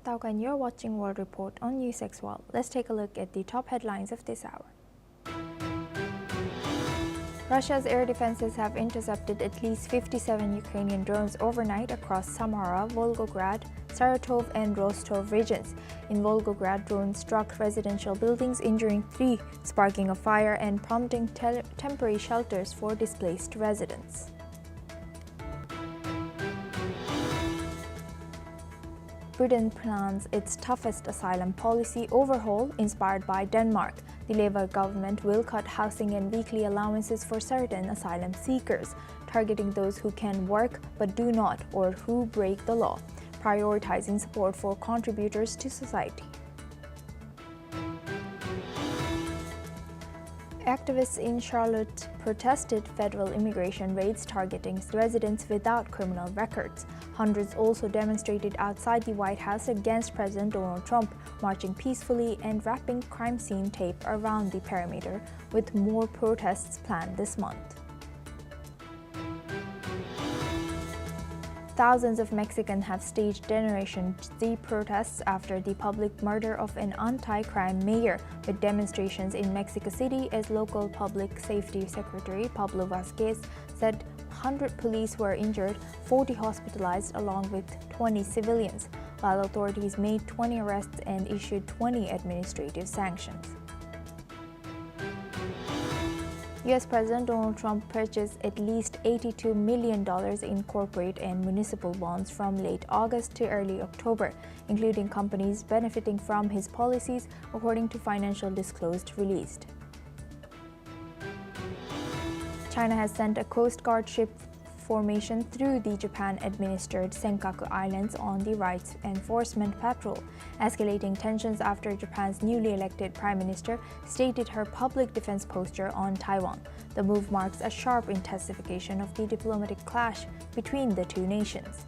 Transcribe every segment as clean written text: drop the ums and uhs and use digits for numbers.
Katauka and you're watching World Report on NewsX World. Let's take a look at the top headlines of this hour. Russia's air defenses have intercepted at least 57 Ukrainian drones overnight across Samara, Volgograd, Saratov and Rostov regions. In Volgograd, drones struck residential buildings, injuring 3, sparking a fire and prompting temporary shelters for displaced residents. Britain plans its toughest asylum policy overhaul inspired by Denmark. The Labour government will cut housing and weekly allowances for certain asylum seekers, targeting those who can work but do not or who break the law, prioritizing support for contributors to society. Activists in Charlotte protested federal immigration raids targeting residents without criminal records. Hundreds also demonstrated outside the White House against President Donald Trump, marching peacefully and wrapping crime scene tape around the perimeter, with more protests planned this month. Thousands of Mexicans have staged Generation Z protests after the public murder of an anti-crime mayor, with demonstrations in Mexico City as local public safety secretary Pablo Vazquez said 100 police were injured, 40 hospitalized along with 20 civilians, while authorities made 20 arrests and issued 20 administrative sanctions. U.S. President Donald Trump purchased at least $82 million in corporate and municipal bonds from late August to early October, including companies benefiting from his policies, according to financial disclosure released. China has sent a Coast Guard ship formation through the Japan-administered Senkaku Islands on the rights enforcement patrol, escalating tensions after Japan's newly elected prime minister stated her public defense posture on Taiwan. The move marks a sharp intensification of the diplomatic clash between the two nations.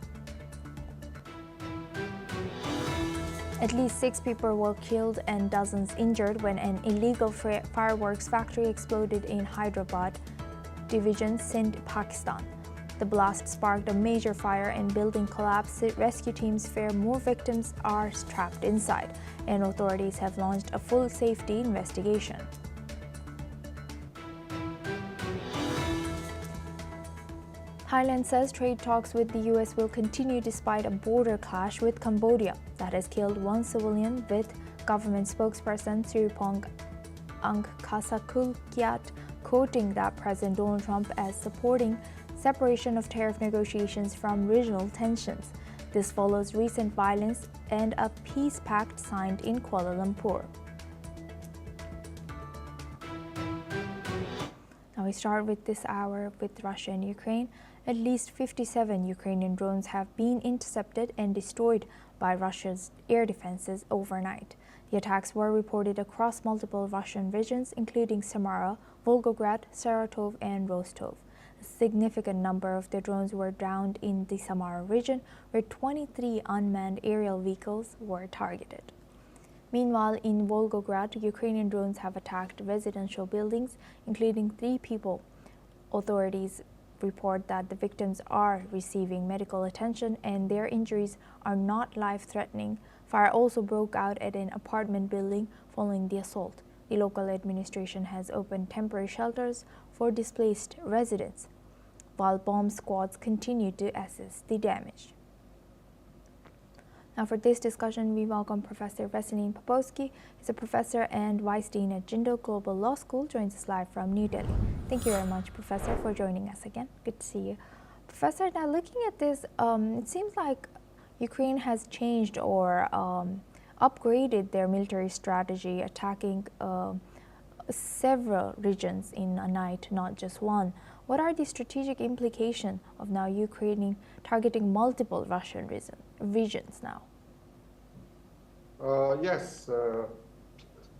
At least 6 people were killed and dozens injured when an illegal fireworks factory exploded in Hyderabad Division, Sindh, Pakistan. The blast sparked a major fire and building collapsed. Rescue teams fear more victims are trapped inside, and authorities have launched a full safety investigation. Thailand says trade talks with the U.S. will continue despite a border clash with Cambodia that has killed 1 civilian, with government spokesperson Siripong Angkasakul-Kiat quoting that President Donald Trump as supporting separation of tariff negotiations from regional tensions. This follows recent violence and a peace pact signed in Kuala Lumpur. Now we start with this hour with Russia and Ukraine. At least 57 Ukrainian drones have been intercepted and destroyed by Russia's air defenses overnight. The attacks were reported across multiple Russian regions, including Samara, Volgograd, Saratov, and Rostov. A significant number of the drones were downed in the Samara region, where 23 unmanned aerial vehicles were targeted. Meanwhile, in Volgograd, Ukrainian drones have attacked residential buildings, including 3 people. Authorities report that the victims are receiving medical attention and their injuries are not life-threatening. Fire also broke out at an apartment building following the assault. The local administration has opened temporary shelters for displaced residents, while bomb squads continue to assess the damage. Now for this discussion, we welcome Professor Veselin Popovsky. He's a professor and Vice Dean at Jindal Global Law School, joins us live from New Delhi. Thank you very much, Professor, for joining us again. Good to see you. Professor, now looking at this, it seems like Ukraine has changed or upgraded their military strategy, attacking several regions in a night, not just one. What are the strategic implications of now Ukraine targeting multiple Russian regions now? Yes.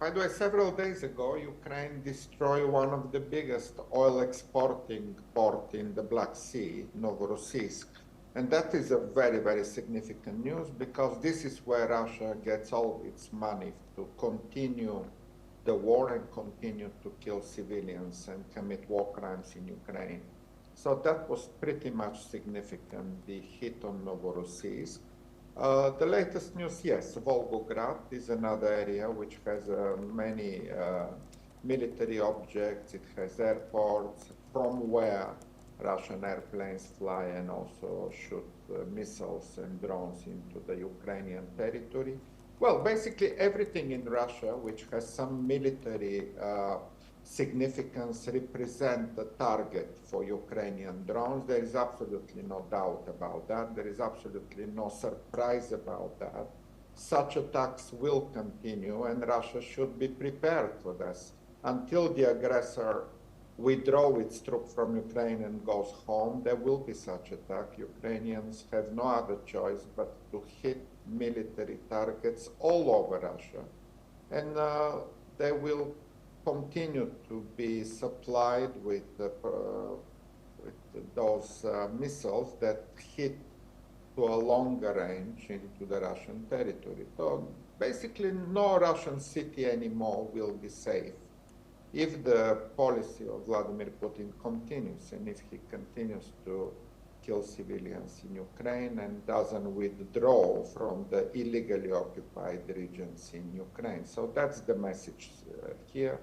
By the way, several days ago, Ukraine destroyed one of the biggest oil exporting port in the Black Sea, Novorossiysk. And that is a very, very significant news, because this is where Russia gets all its money to continue the war and continue to kill civilians and commit war crimes in Ukraine. So that was pretty much significant, the hit on Novorossiysk. The latest news, yes, Volgograd is another area which has many military objects. It has airports from where Russian airplanes fly and also shoot missiles and drones into the Ukrainian territory. Well, basically everything in Russia which has some military significance represent the target for Ukrainian drones. There is absolutely no doubt about that. There is absolutely no surprise about that. Such attacks will continue, and Russia should be prepared for this. Until the aggressor withdraws its troops from Ukraine and goes home, there will be such attack. Ukrainians have no other choice but to hit military targets all over Russia. And they will continue to be supplied with those missiles that hit to a longer range into the Russian territory. So basically no Russian city anymore will be safe if the policy of Vladimir Putin continues, and if he continues to kill civilians in Ukraine and doesn't withdraw from the illegally occupied regions in Ukraine. So that's the message here.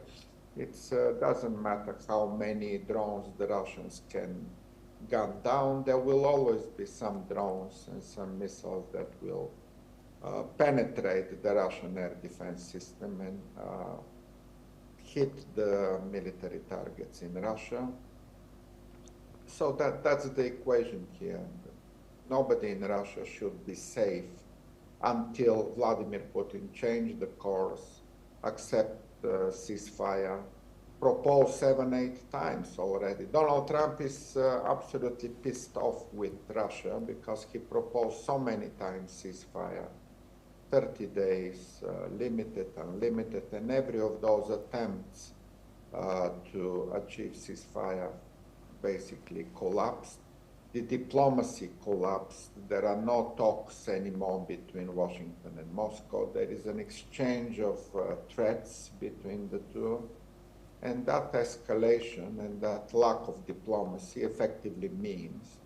It doesn't matter how many drones the Russians can gun down. There will always be some drones and some missiles that will penetrate the Russian air defense system and hit the military targets in Russia. So that's the equation here. Nobody in Russia should be safe until Vladimir Putin changed the course, accept ceasefire, proposed 7, 8 times already. Donald Trump is absolutely pissed off with Russia because he proposed so many times ceasefire, 30 days, limited, unlimited, and every of those attempts to achieve ceasefire basically collapsed. The diplomacy collapsed. There are no talks anymore between Washington and Moscow. There is an exchange of threats between the two. And that escalation and that lack of diplomacy effectively means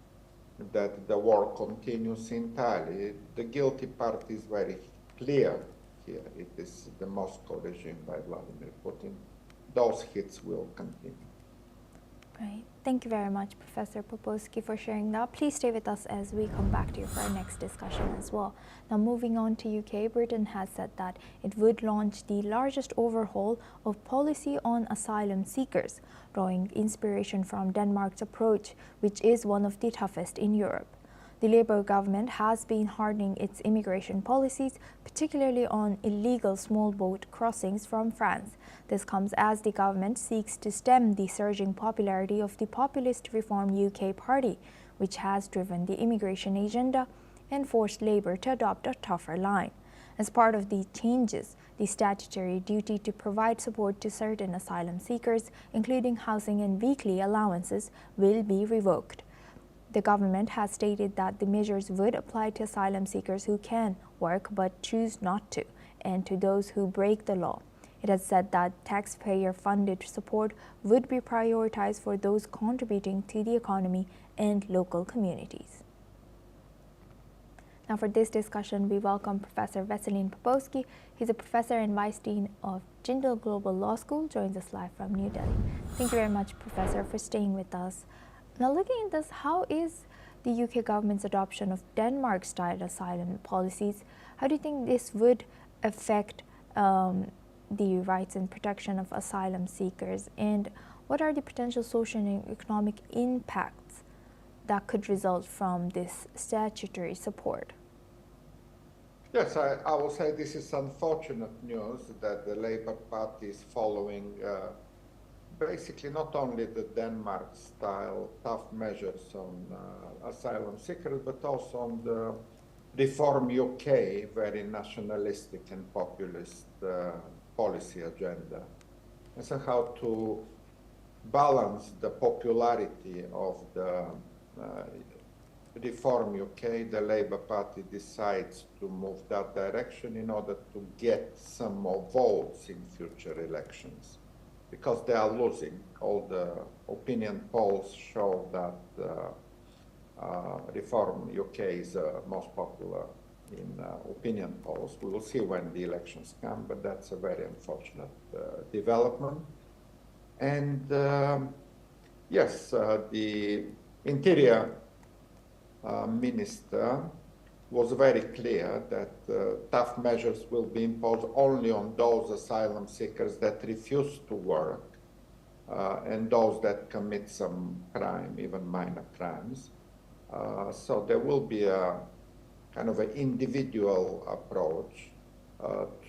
that the war continues entirely. The guilty part is very clear here. It is the Moscow regime by Vladimir Putin. Those hits will continue. Right. Thank you very much, Professor Popowski, for sharing that. Please stay with us as we come back to you for our next discussion as well. Now, moving on to UK, Britain has said that it would launch the largest overhaul of policy on asylum seekers, drawing inspiration from Denmark's approach, which is one of the toughest in Europe. The Labour government has been hardening its immigration policies, particularly on illegal small boat crossings from France. This comes as the government seeks to stem the surging popularity of the populist Reform UK party, which has driven the immigration agenda and forced Labour to adopt a tougher line. As part of the changes, the statutory duty to provide support to certain asylum seekers, including housing and weekly allowances, will be revoked. The government has stated that the measures would apply to asylum seekers who can work but choose not to, and to those who break the law. It has said that taxpayer-funded support would be prioritized for those contributing to the economy and local communities. Now, for this discussion, we welcome Professor Veselin Popowski. He's a professor and vice dean of Jindal Global Law School, joins us live from New Delhi. Thank you very much, Professor, for staying with us. Now, looking at this, how is the UK government's adoption of Denmark-style asylum policies? How do you think this would affect the rights and protection of asylum seekers? And what are the potential social and economic impacts that could result from this statutory support? Yes, I will say this is unfortunate news that the Labour Party is following basically not only the Denmark-style tough measures on asylum seekers, but also on the Reform UK, very nationalistic and populist policy agenda. And so how to balance the popularity of the Reform UK, the Labour Party decides to move that direction in order to get some more votes in future elections, because they are losing. All the opinion polls show that Reform UK is the most popular opinion polls. We will see when the elections come, but that's a very unfortunate development. And yes, the Interior Minister was very clear that tough measures will be imposed only on those asylum seekers that refuse to work and those that commit some crime, even minor crimes. So there will be a kind of an individual approach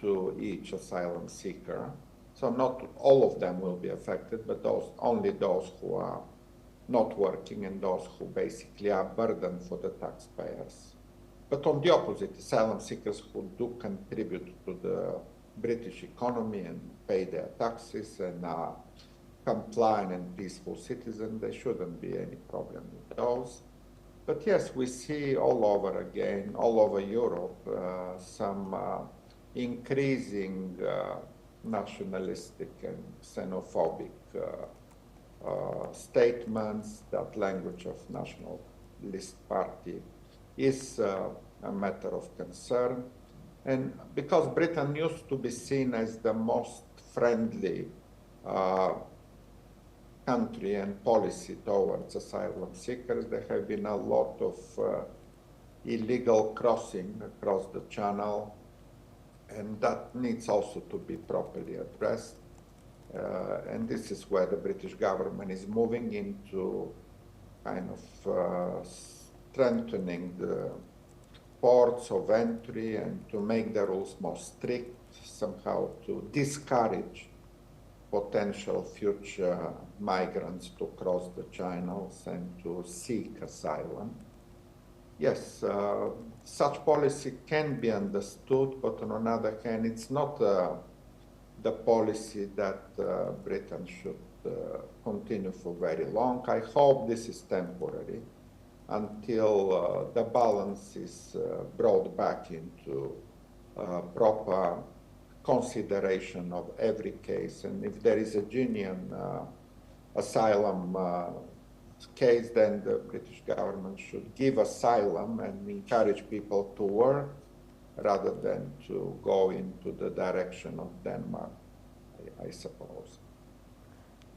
to each asylum seeker. So not all of them will be affected, but only those who are not working and those who basically are burden for the taxpayers. But on the opposite, asylum seekers who do contribute to the British economy and pay their taxes and are compliant and peaceful citizens, there shouldn't be any problem with those. But yes, we see all over Europe, some increasing nationalistic and xenophobic statements. That language of Nationalist Party is a matter of concern. And because Britain used to be seen as the most friendly country and policy towards asylum seekers, there have been a lot of illegal crossing across the channel, and that needs also to be properly addressed. And this is where the British government is moving into kind of strengthening the ports of entry and to make the rules more strict, somehow to discourage potential future migrants to cross the channels and to seek asylum. Yes, such policy can be understood, but on another hand, it's not the policy that Britain should continue for very long. I hope this is temporary until the balance is brought back into proper consideration of every case. And if there is a genuine asylum case, then the British government should give asylum and encourage people to work rather than to go into the direction of Denmark, I suppose.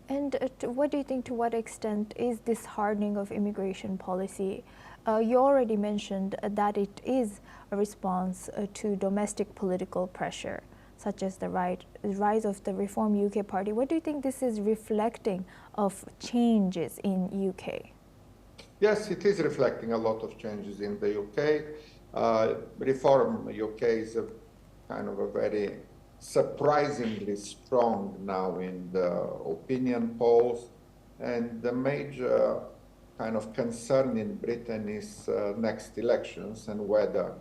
And what do you think, to what extent is this hardening of immigration policy? You already mentioned that it is a response to domestic political pressure, such as the rise of the Reform UK Party. What do you think this is reflecting of changes in UK? Yes, it is reflecting a lot of changes in the UK. Reform UK is a kind of a very surprisingly strong now in the opinion polls, and the major kind of concern in Britain is next elections and whether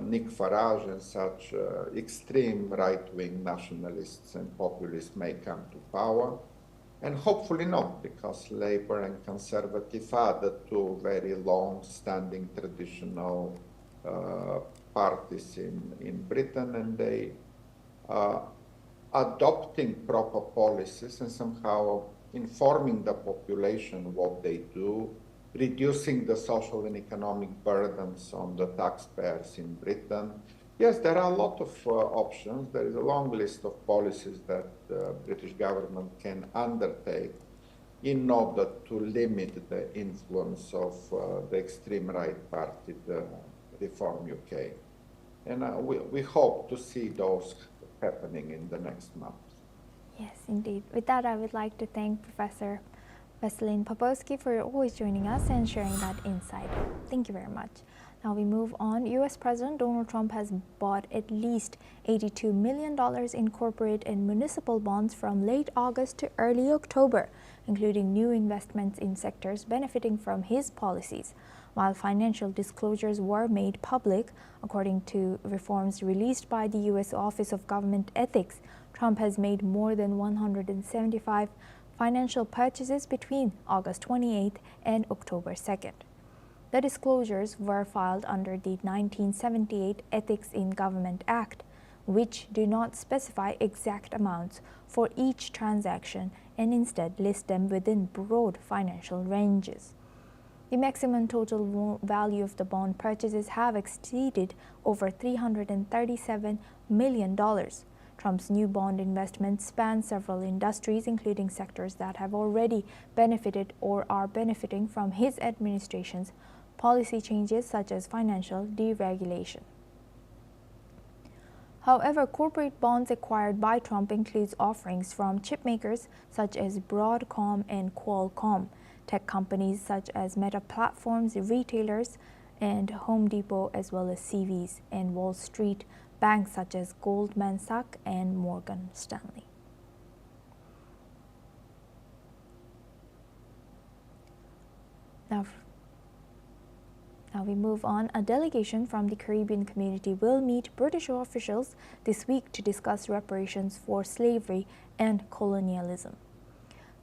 Nick Farage and such extreme right-wing nationalists and populists may come to power. And hopefully not, because Labour and Conservative are the two very long-standing traditional parties in Britain, and they are adopting proper policies and somehow informing the population what they do, reducing the social and economic burdens on the taxpayers in Britain. Yes, there are a lot of options. There is a long list of policies that the British government can undertake in order to limit the influence of the extreme right party, the Reform UK. And we hope to see those happening in the next month. Yes, indeed. With that, I would like to thank Professor Veselin Popovsky for always joining us and sharing that insight. Thank you very much. Now we move on. U.S. President Donald Trump has bought at least $82 million in corporate and municipal bonds from late August to early October, including new investments in sectors benefiting from his policies. While financial disclosures were made public, according to reforms released by the U.S. Office of Government Ethics, Trump has made more than 175 financial purchases between August 28th and October 2nd. The disclosures were filed under the 1978 Ethics in Government Act, which do not specify exact amounts for each transaction and instead list them within broad financial ranges. The maximum total value of the bond purchases have exceeded over $337 million. Trump's new bond investments span several industries, including sectors that have already benefited or are benefiting from his administration's policy changes, such as financial deregulation. However, corporate bonds acquired by Trump includes offerings from chipmakers such as Broadcom and Qualcomm, tech companies such as Meta Platforms, retailers, and Home Depot, as well as CVs, and Wall Street banks such as Goldman Sachs and Morgan Stanley. Now we move on. A delegation from the Caribbean community will meet British officials this week to discuss reparations for slavery and colonialism.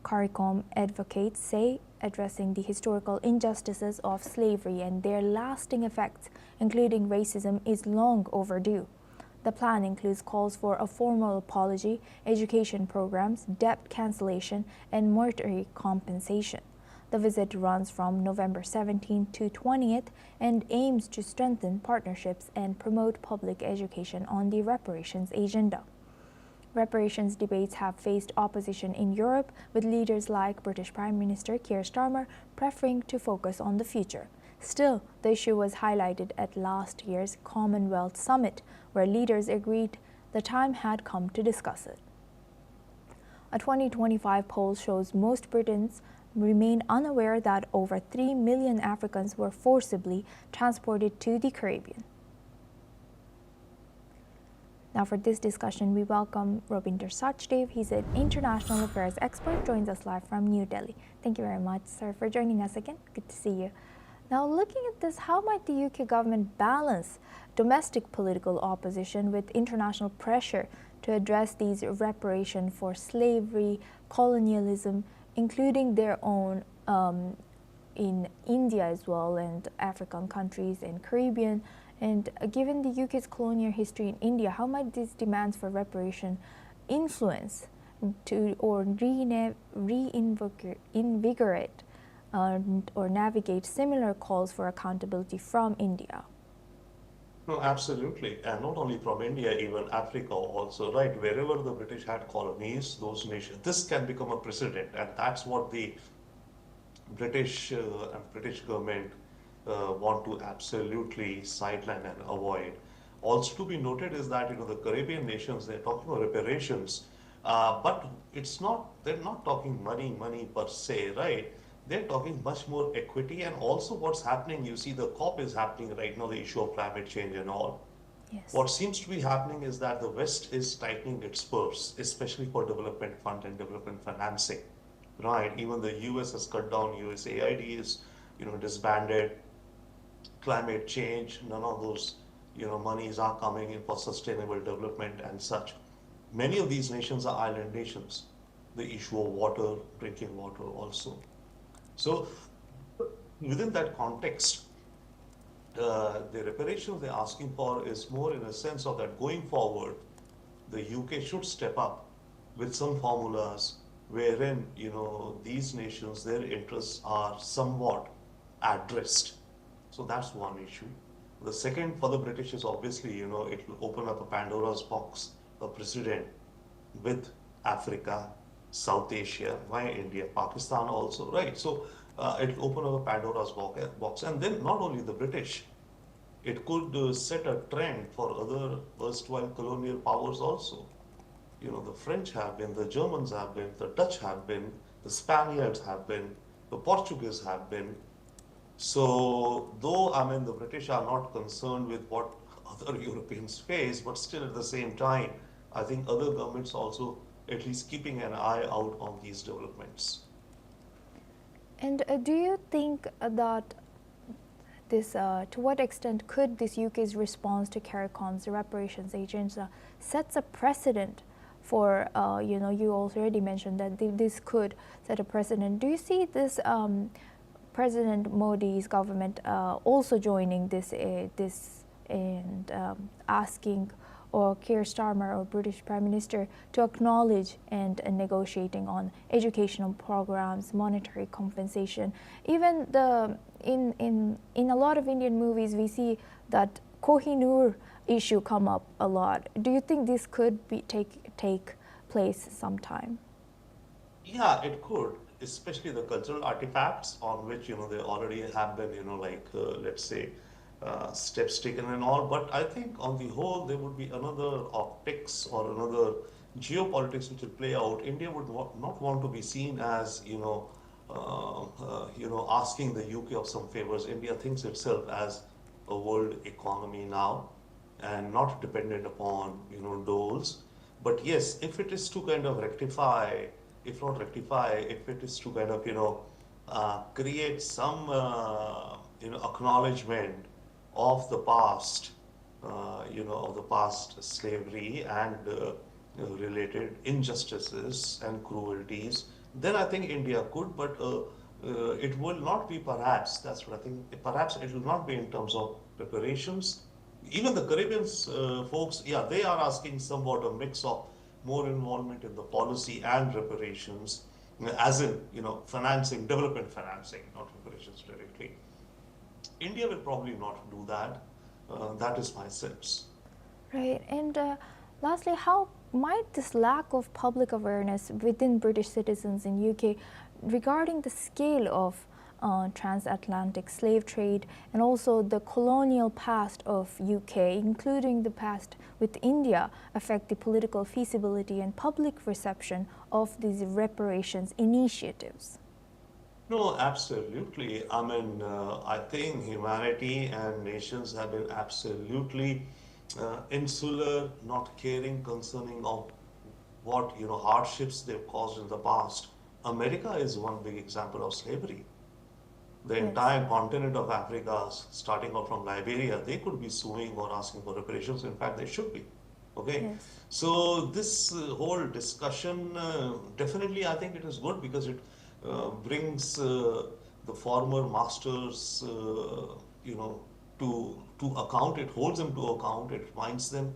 CARICOM advocates say addressing the historical injustices of slavery and their lasting effects, including racism, is long overdue. The plan includes calls for a formal apology, education programs, debt cancellation, and monetary compensation. The visit runs from November 17th to 20th and aims to strengthen partnerships and promote public education on the reparations agenda. Reparations debates have faced opposition in Europe, with leaders like British Prime Minister Keir Starmer preferring to focus on the future. Still, the issue was highlighted at last year's Commonwealth Summit, where leaders agreed the time had come to discuss it. A 2025 poll shows most Britons remain unaware that over 3 million Africans were forcibly transported to the Caribbean. Now for this discussion, we welcome Robinder Sachdev. He's an international affairs expert, joins us live from New Delhi. Thank you very much, sir, for joining us again. Good to see you. Now, looking at this, how might the UK government balance domestic political opposition with international pressure to address these reparations for slavery, colonialism, including their own in India as well, and African countries and Caribbean? And given the UK's colonial history in India, how might these demands for reparation influence to or reinvigorate or navigate similar calls for accountability from India? No, absolutely. And not only from India, even Africa also, right? Wherever the British had colonies, those nations, this can become a precedent. And that's what the British government want to absolutely sideline and avoid. Also to be noted is that, the Caribbean nations, they're talking about reparations, but they're not talking money per se, right? They're talking much more equity, and also what's happening, you see the COP is happening right now, the issue of climate change and all. Yes. What seems to be happening is that the West is tightening its purse, especially for development fund and development financing, right? Even the US has cut down, USAID is, disbanded. Climate change, none of those, monies are coming in for sustainable development and such. Many of these nations are island nations. The issue of water, drinking water also. So within that context, the reparations they're asking for is more in a sense of that going forward, the UK should step up with some formulas wherein, these nations, their interests are somewhat addressed. So that's one issue. The second for the British is obviously, it will open up a Pandora's box, a precedent with Africa, South Asia, why India, Pakistan also, right? So it will open up a Pandora's box. And then not only the British, it could set a trend for other erstwhile colonial powers also. The French have been, the Germans have been, the Dutch have been, the Spaniards have been, the Portuguese have been. So though, the British are not concerned with what other Europeans face, but still at the same time, I think other governments also at least keeping an eye out on these developments. And do you think that this, to what extent could this UK's response to CARICOM's reparations agenda sets a precedent for, you already mentioned that this could set a precedent. Do you see this President Modi's government also joining this and asking or Keir Starmer, or British Prime Minister, to acknowledge and negotiating on educational programs, monetary compensation. Even in a lot of Indian movies, we see that Kohinoor issue come up a lot. Do you think this could take place sometime? Yeah, it could, especially the cultural artifacts on which, there already have been, let's say, steps taken and all. But I think on the whole, there would be another optics or another geopolitics which will play out. India would not want to be seen as, asking the UK of some favors. India thinks itself as a world economy now and not dependent upon, doles. But yes, if it is to kind of rectify, if not rectify, if it is to kind of, create some, acknowledgement of the past, of the past slavery and related injustices and cruelties, then I think India could, but it will not be perhaps, that's what I think, perhaps it will not be in terms of reparations. Even the Caribbean folks, yeah, they are asking somewhat a mix of more involvement in the policy and reparations, as in, financing, development financing, not reparations directly. India will probably not do that. That is my sense. Right. And lastly, how might this lack of public awareness within British citizens in UK regarding the scale of transatlantic slave trade and also the colonial past of UK, including the past with India, affect the political feasibility and public reception of these reparations initiatives? No, absolutely. I mean, I think humanity and nations have been absolutely insular, not caring concerning of what, hardships they've caused in the past. America is one big example of slavery. The entire continent of Africa, starting off from Liberia, they could be suing or asking for reparations. In fact, they should be. Okay, Yes. so this whole discussion, definitely I think it is good because it brings the former masters, to account. It holds them to account. It reminds them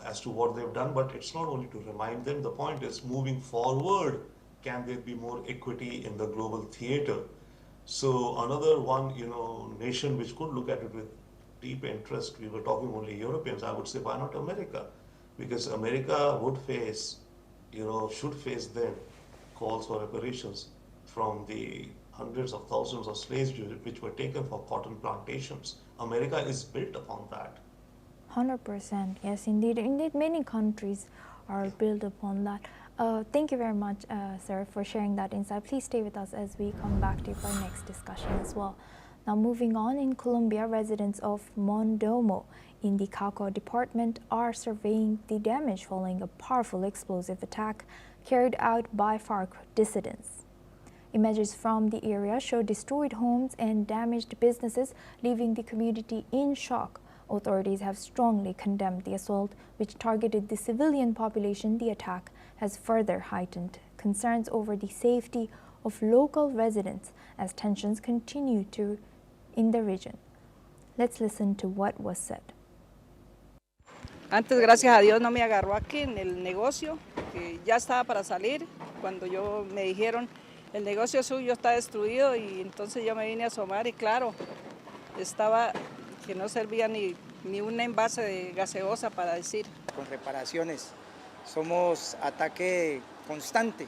as to what they've done. But it's not only to remind them. The point is, moving forward, can there be more equity in the global theater? So another one, nation which could look at it with deep interest. We were talking only Europeans. I would say, why not America? Because America would face, should face then calls for reparations from the hundreds of thousands of slaves which were taken for cotton plantations. America is built upon that. 100%. Yes, indeed. Indeed, many countries are built upon that. Thank you very much, sir, for sharing that insight. Please stay with us as we come back to you for our next discussion as well. Now, moving on, in Colombia, residents of Mondomo in the Cauca department are surveying the damage following a powerful explosive attack carried out by FARC dissidents. Images from the area show destroyed homes and damaged businesses, leaving the community in shock. Authorities have strongly condemned the assault, which targeted the civilian population. The attack has further heightened concerns over the safety of local residents as tensions continue in the region. Let's listen to what was said. Antes, gracias a Dios, no me agarró aquí en el negocio, que ya estaba para salir. Cuando me dijeron, el negocio suyo está destruido, y entonces yo me vine a asomar y claro, estaba que no servía ni un envase de gaseosa para decir. Con reparaciones, somos ataque constante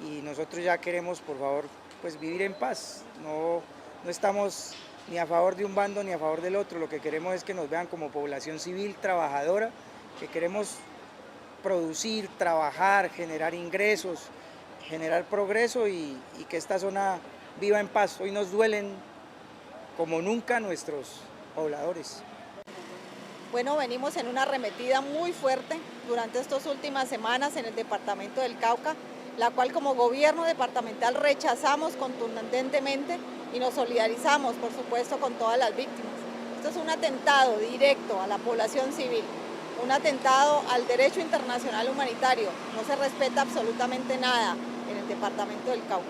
y nosotros ya queremos, por favor, pues vivir en paz. No estamos ni a favor de un bando ni a favor del otro. Lo que queremos es que nos vean como población civil trabajadora, que queremos producir, trabajar, generar ingresos, generar progreso y que esta zona viva en paz. Hoy nos duelen como nunca nuestros pobladores. Bueno, venimos en una arremetida muy fuerte durante estas últimas semanas en el departamento del Cauca, la cual como gobierno departamental rechazamos contundentemente y nos solidarizamos, por supuesto, con todas las víctimas. Esto es un atentado directo a la población civil, un atentado al derecho internacional humanitario. No se respeta absolutamente nada en el departamento del Cauca.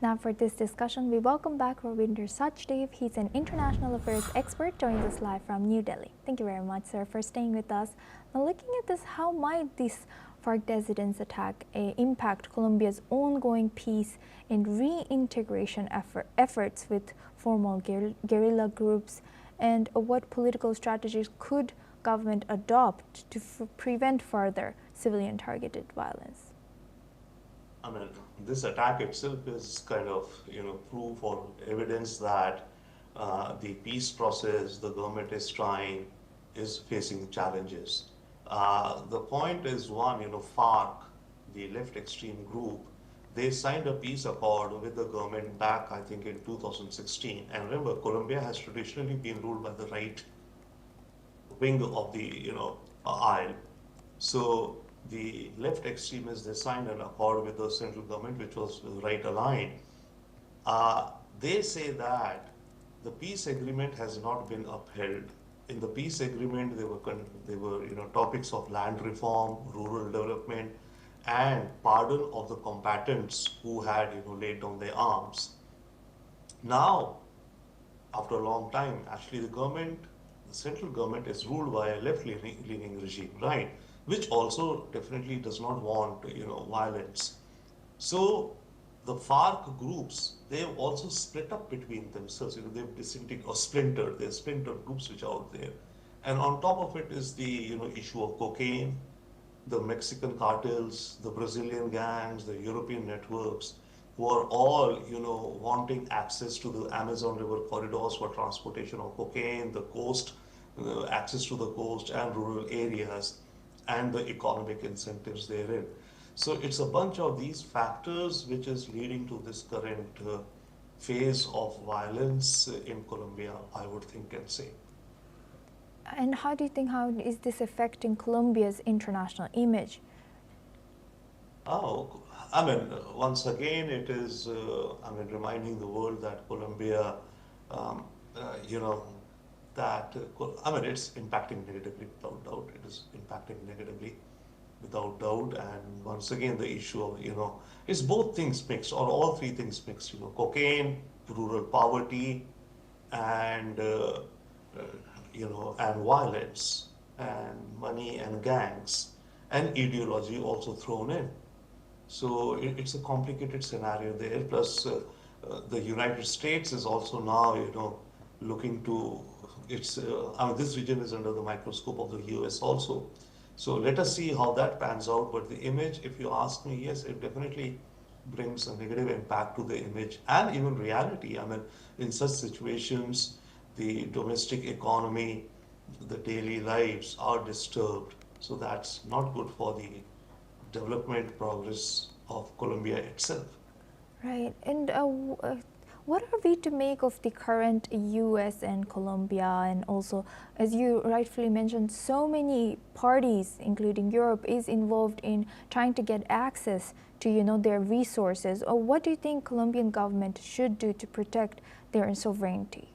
Now for this discussion, we welcome back Ravinder Sachdev. He's an international affairs expert, joins us live from New Delhi. Thank you very much, sir, for staying with us. Now looking at this, how might this FARC dissidents attack impact Colombia's ongoing peace and reintegration efforts with formal guerrilla groups, and what political strategies could government adopt to prevent further civilian targeted violence? I mean, this attack itself is kind of, proof or evidence that the peace process the government is trying is facing challenges. The point is one, FARC, the left extreme group, they signed a peace accord with the government back, I think, in 2016. And remember, Colombia has traditionally been ruled by the right wing of the, aisle. So the left extremists, they signed an accord with the central government, which was right aligned. They say that the peace agreement has not been upheld. In the peace agreement, there were topics of land reform, rural development, and pardon of the combatants who had laid down their arms. Now, after a long time, actually the central government is ruled by a left-leaning regime, right? Which also definitely does not want violence. So the FARC groups, they've also split up between themselves. They've disintegrated or splintered. There's splintered groups which are out there, and on top of it is the issue of cocaine, the Mexican cartels, the Brazilian gangs, the European networks, who are all wanting access to the Amazon River corridors for transportation of cocaine, the coast, access to the coast and rural areas, and the economic incentives therein. So it's a bunch of these factors which is leading to this current phase of violence in Colombia, I would think and say. And how do you think, how is this affecting Colombia's international image? Oh, once again, it is, reminding the world that Colombia, it's impacting negatively without doubt. It is impacting negatively without doubt. And once again, the issue of, it's both things mixed, or all three things mixed, cocaine, rural poverty, and, and violence, and money and gangs, and ideology also thrown in. So it's a complicated scenario there. Plus, the United States is also now, looking to this region is under the microscope of the US also. So let us see how that pans out. But the image, if you ask me, yes, it definitely brings a negative impact to the image and even reality. In such situations, the domestic economy, the daily lives are disturbed. So that's not good for the development progress of Colombia itself. Right. And what are we to make of the current US and Colombia, and also, as you rightfully mentioned, so many parties, including Europe, is involved in trying to get access to their resources? Or what do you think Colombian government should do to protect their sovereignty?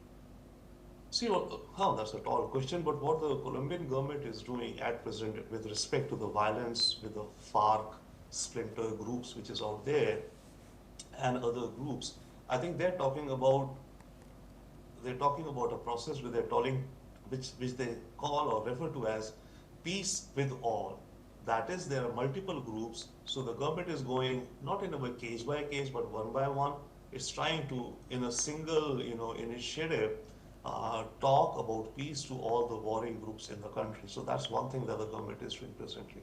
See, that's a tall question, but what the Colombian government is doing at present with respect to the violence with the FARC splinter groups which is out there and other groups, I think they're talking about a process which they call or refer to as peace with all. That is, there are multiple groups, so the government is going not in a case by case, but one by one. It's trying to, in a single initiative, talk about peace to all the warring groups in the country. So that's one thing that the government is doing presently.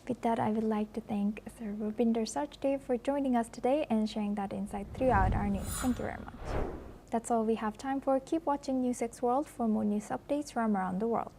With that, I would like to thank Sir Ravinder Sachdev for joining us today and sharing that insight throughout our news. Thank you very much. That's all we have time for. Keep watching NewsX World for more news updates from around the world.